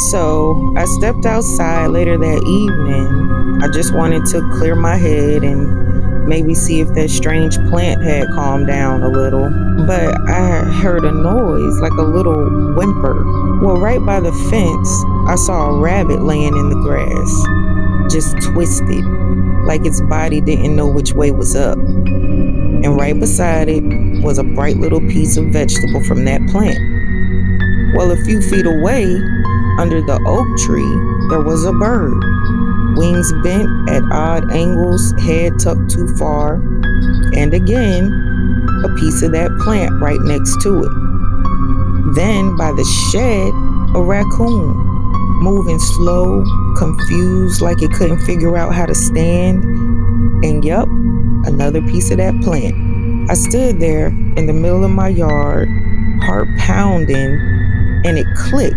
So I stepped outside later that evening. I just wanted to clear my head and maybe see if that strange plant had calmed down a little. But I heard a noise, like a little whimper. Well, right by the fence, I saw a rabbit laying in the grass, just twisted, like its body didn't know which way was up. And right beside it was a bright little piece of vegetable from that plant. Well, a few feet away, under the oak tree, there was a bird, wings bent at odd angles, head tucked too far, and again, a piece of that plant right next to it. Then, by the shed, a raccoon, moving slow, confused, like it couldn't figure out how to stand, and yup, another piece of that plant. I stood there in the middle of my yard, heart pounding, and it clicked.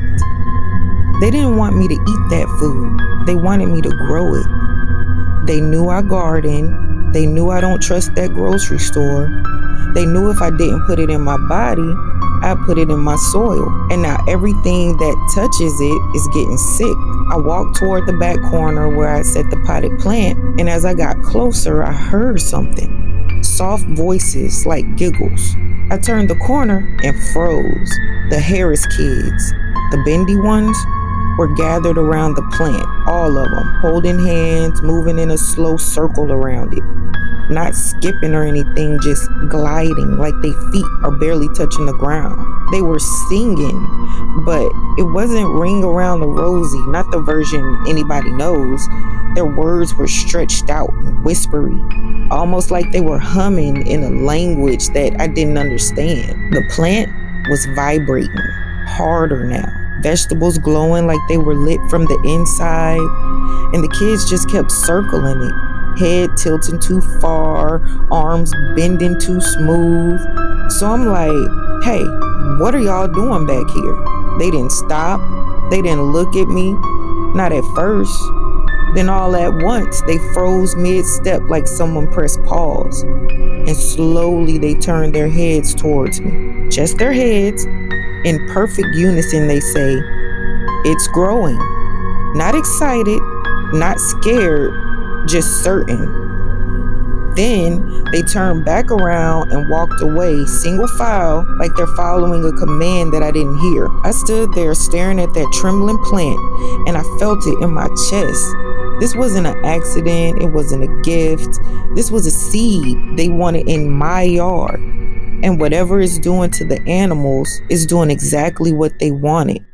They didn't want me to eat that food. They wanted me to grow it. They knew I garden. They knew I don't trust that grocery store. They knew if I didn't put it in my body, I'd put it in my soil. And now everything that touches it is getting sick. I walked toward the back corner where I set the potted plant, and as I got closer, I heard something. Soft voices like giggles. I turned the corner and froze. The Harris kids, the bendy ones, were gathered around the plant, all of them, holding hands, moving in a slow circle around it. Not skipping or anything, just gliding like their feet are barely touching the ground. They were singing, but it wasn't Ring Around the Rosie, not the version anybody knows. Their words were stretched out and whispery, almost like they were humming in a language that I didn't understand. The plant was vibrating, harder now. Vegetables glowing like they were lit from the inside, and the kids just kept circling it, head tilting too far, arms bending too smooth. So I'm like, hey, what are y'all doing back here? They didn't stop. They didn't look at me, not at first. Then all at once, they froze mid-step like someone pressed pause, and slowly they turned their heads towards me. Just their heads. In perfect unison, they say, "It's growing." Not excited, not scared, just certain. Then they turned back around and walked away, single file, like they're following a command that I didn't hear. I stood there staring at that trembling plant, and I felt it in my chest. This wasn't an accident. It wasn't a gift. This was a seed they wanted in my yard. And whatever it's doing to the animals is doing exactly what they wanted.